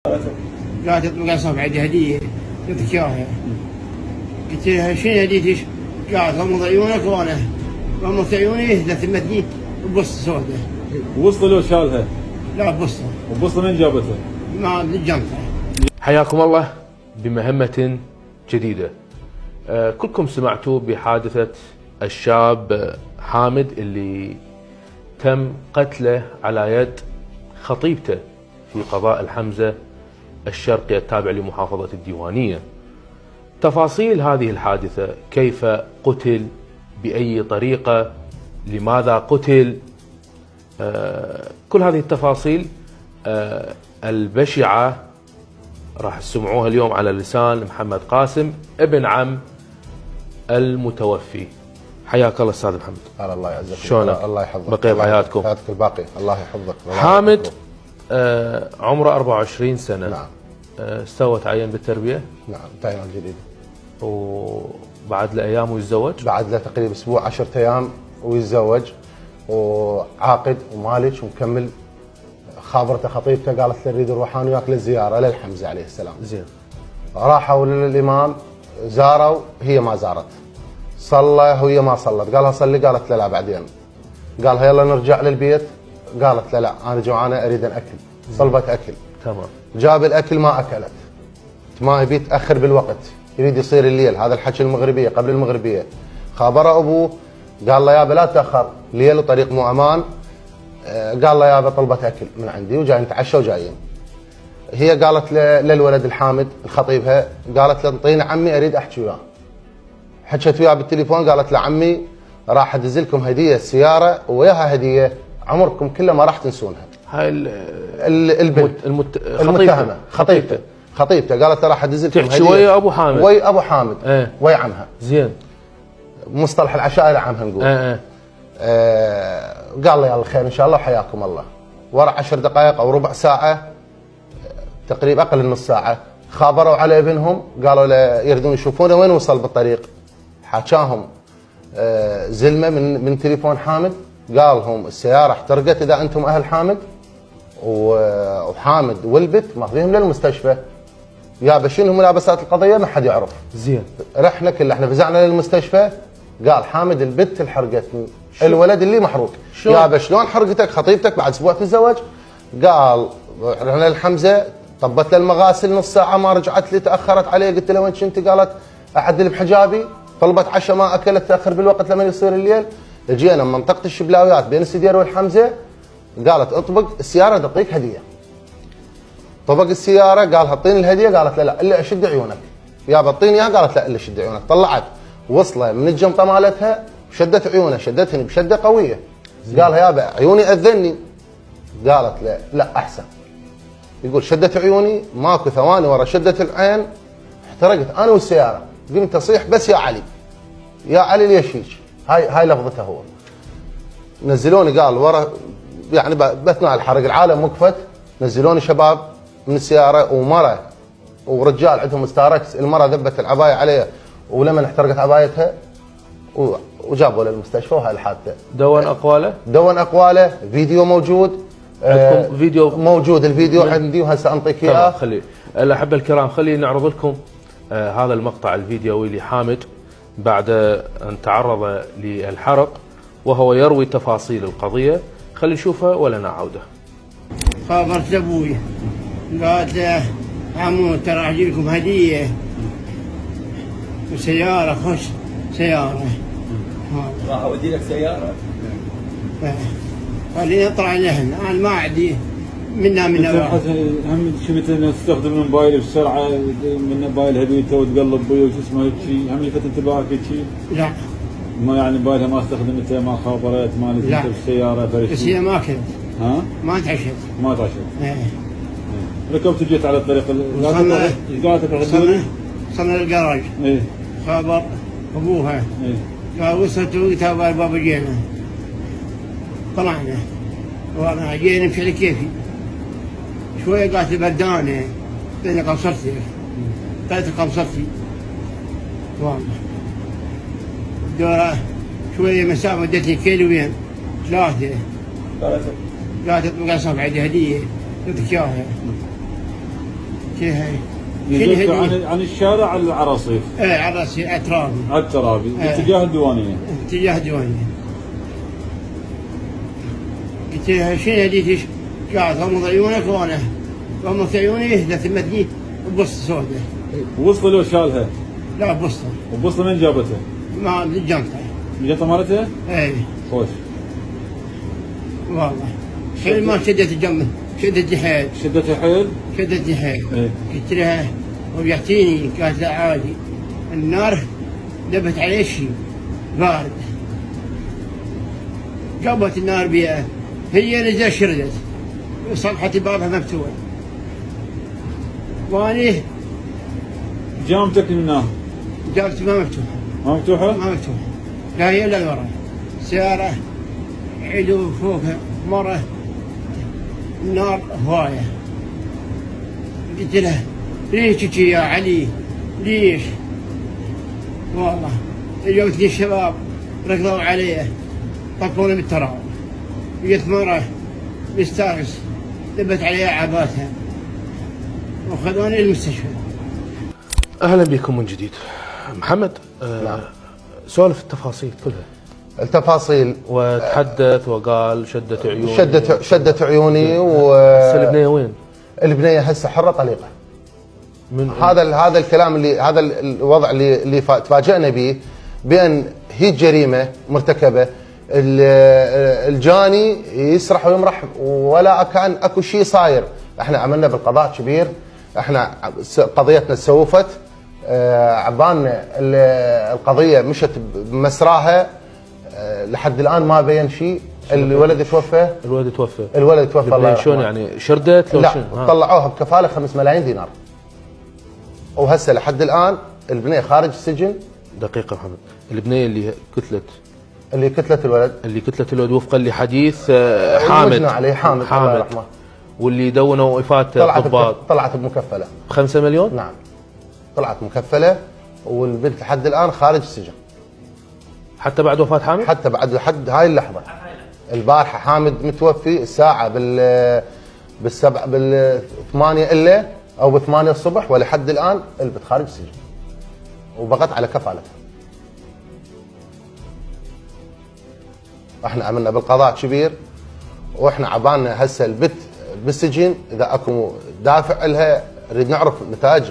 قالت اطلق اصابع عندي هديه قلت اياها. قلت لها شنو هديتك؟ قالت غمض عيونك وانا غمضت عيوني لثمتني ببسطه سوداء. وبسطه لو شالها؟ لا ببسطه. وبسطه من جابتها؟ ما للجنطه. حياكم الله بمهمة جديدة. كلكم سمعتوا بحادثة الشاب حامد اللي تم قتله على يد خطيبته في قضاء الحمزة الشرقي التابع لمحافظة الديوانية. تفاصيل هذه الحادثة، كيف قتل، بأي طريقة، لماذا قتل، كل هذه التفاصيل البشعة راح تسمعوها اليوم على لسان محمد قاسم ابن عم المتوفي. حياك الله استاذ محمد. الله يعزك. شلونك؟ الله يحفظك. بقية بحياتكم. حياتك الباقي. الله يحفظك. حامد عمره 24 سنة. نعم. استوى تعين بالتربية. نعم تعين جديد. وبعد له ايام ويتزوج. بعد له تقريبا اسبوع 10 ايام ويتزوج وعاقد ومالك ومكمل. خابرته خطيبته قالت له اريد اروح انا وياك للزياره للحمزه عليه السلام. زين. راحوا للامام زاروا، هي ما زارت. صلى وهي ما صلت، قالها صلي، قالت له لا بعدين. قالها يلا نرجع للبيت، قالت له لا انا جوعانه اريد ان اكل. طلبت اكل. تمام. جاب الاكل ما اكلت. ما يبي تاخر بالوقت، يريد يصير الليل، هذا الحكي المغربيه قبل المغربيه. خابره ابوه قال له يابا لا تاخر، ليل وطريق مو امان. قال له يابا طلبت اكل من عندي وجاي نتعشى وجايين. هي قالت للولد الحامد خطيبها، قالت له انطيني عمي اريد احكي وياه. حكت وياه بالتليفون، قالت له عمي راح ادز لكم هديه سياره وياها هديه عمركم كله ما راح تنسونها. هاي البنت المتهمه خطيبته قالت له راح ادز لكم هديه. تحكي ويا ابو حامد. ويا ابو حامد. ويا عمها. زين. مصطلح العشائر عمها نقول. قال له يلا خير ان شاء الله وحياكم الله. ورا 10 دقائق او ربع ساعه تقريبا اقل من نص ساعه خابروا على ابنهم، قالوا له يريدون يشوفونه وين وصل بالطريق. حكاهم زلمه من تليفون حامد، قال لهم السياره احترقت اذا انتم اهل حامد، وحامد والبت ماخذينهم للمستشفى. يابا شنو ملابسات القضيه ما حد يعرف. زين. رحنا كلنا احنا فزعنا للمستشفى، قال حامد البت الحرقت، الولد اللي محروق. يابا شلون حرقتك خطيبتك بعد اسبوع تتزوج؟ قال رحنا للحمزه، طبت له المغاسل نص ساعه ما رجعت لي، تاخرت علي، قلت له وين كنت؟ قالت اعدل بحجابي. طلبت عشاء ما اكلت، تاخر بالوقت لما يصير الليل. جينا منطقه الشبلاويات بين السدير والحمزه، قالت اطبق السياره تعطيك هديه. طبق السياره، قالها اعطيني الهديه، قالت لا لا الا اشد عيونك. يابا اعطيني اياها، قالت لا الا اشد عيونك. طلعت وصله من الجنطه مالتها، شدت عيونه، شدتني بشده قويه. قالها يابا عيوني اذني. قالت لا لا احسن. يقول شدت عيوني ماكو ثواني ورا شدت العين احترقت انا والسياره. قمت اصيح بس يا علي يا علي ليش هيك؟ هاي لفظته هو. نزلوني قال ورا يعني بثنا على الحرق، العالم وقفت. نزلوني شباب من السياره ومره ورجال عندهم ستاركس، المره ذبت العبايه عليها ولما احترقت عبايتها وجابوا للمستشفى. وهاي الحادثه. دون اقواله؟ دون اقواله، فيديو موجود. عندكم فيديو؟ موجود الفيديو عندي وهسه انطيك اياه. خلي الاحبه الكرام خلينا نعرض لكم هذا المقطع الفيديوي لحامد بعد ان تعرض للحرق وهو يروي تفاصيل القضيه. خلي نشوفها ولنا عوده. خابرت ابوي قالت له عمو ترى اجي لكم هديه وسياره، خش سياره. راح اودي لك سياره؟ قال لي اطلع نحن، انا ما عندي منا هم شفت انه تستخدم الموبايل بسرعه من موبايل هبيته وتقلب بيه وش اسمه هيك، هم لفت انتباهك هيك؟ لا. ما يعني موبايلها ما استخدمته، ما خابرت، ما نزلت بالسياره فرشت؟ بس هي ما اكلت. ها؟ ما تعشت. ما تعشت. ركبت جيت على الطريق. ايش قالت لك وصلنا للجراج. خابر ابوها. قال وصلت وقتها بابا جينا. طلعنا وانا جينا نمشي على كيفي شويه، قالت لي بردانه، اعطيني قمصرتي. اعطيتها قمصرتي والله. دوره شويه مسافه ودتني كيلوين 3. قالت اطلق اصابع عندي هديه قلت اياها. جهه نزلت عن الشارع على العراصيف. ايه على راسي اترابي. على الترابي باتجاه الديوانيه. اتجاه الديوانيه. قلت لها شنو هذيك؟ قاعد غمض عيونك وانا غمضت عيوني لثمتني بوسطه سوداء. وسطه لو شالها؟ لا بوسطه. وبوسطه من جابتها؟ ما بالجنطه. الجنطه مالتها؟ ايه. خوش. والله. حين ما شدت الجنب شدت حيل. شدتها حيل؟ شدت حيل. ايه. قلت لها وجعتيني، قالت لا عادي. النار دبت عليه شيء بارد. جابت النار بيها، هي اللي شردت صفحة بابها مفتوحة. واني جامتك منها؟ جابت ما مفتوحة. ما مفتوحة؟ ما مفتوحة. لا هي الا ورا. سيارة عدو فوقها مرة النار هواية. قلت له ليش تجي يا علي؟ ليش؟ والله جوتني الشباب ركضوا عليه طفوني بالتراب. جت مرة مستانس دبت عليها عباتها وخذوني للمستشفى. اهلا بكم من جديد. محمد، نعم. سولف التفاصيل كلها. التفاصيل. وتحدث وقال شدت عيوني. شدت عيوني هسه البنيه وين؟ البنيه هسه حره طليقه. من هذا الكلام اللي هذا الوضع اللي تفاجئنا به، بان هي جريمه مرتكبه، الجاني يسرح ويمرح ولا كان اكو شيء صاير. احنا عملنا بالقضاء كبير، احنا قضيتنا تسوفت، عبالنا القضيه مشت بمسراها، لحد الان ما بين شيء. الولد توفى. الولد توفى. الله يرحمه. شلون يعني شردت لو لا شنو؟ طلعوها بكفاله 5 ملايين دينار. وهسه لحد الان البنيه خارج السجن. دقيقه محمد، البنيه اللي كتلت اللي كتلت الولد وفقا لحديث حامد وجنا عليه حامد الله يرحمه، واللي دونوا وفاه الضباط طلعت بمكفله ب5 مليون. نعم طلعت مكفله، والبنت لحد الان خارج السجن حتى بعد وفاه حامد؟ حتى بعد لحد هاي اللحظه. البارحه حامد متوفي الساعه بال8 الا او ب8 الصبح، ولحد الان البنت خارج السجن وبقت على كفالتها. احنا عملنا بالقضاء كبير، واحنا عبالنا هسه البت بالسجن. اذا اكو دافع لها نريد نعرف نتائج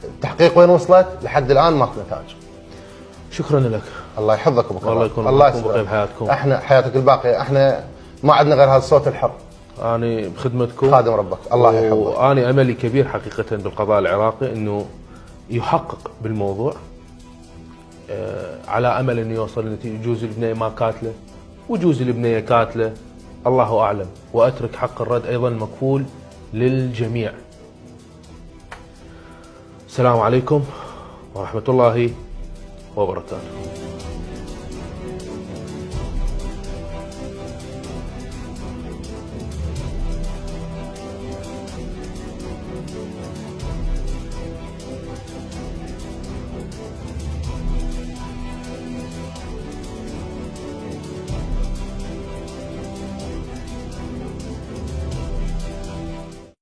التحقيق وين وصلت. لحد الان ماكو نتائج. شكرا لك. الله يحفظكم. الله يكون الله بخير بحياتكم. احنا حياتك الباقيه، احنا ما عندنا غير هذا الصوت الحر. أنا بخدمتكم خادم ربك. الله يحفظك. وأنا أملي كبير حقيقة بالقضاء العراقي أنه يحقق بالموضوع، على أمل أنه يوصل لنتيجة. يجوز البنية ما كاتلة ويجوز البنية كاتلة، الله أعلم. وأترك حق الرد أيضا مكفول للجميع. السلام عليكم ورحمة الله وبركاته.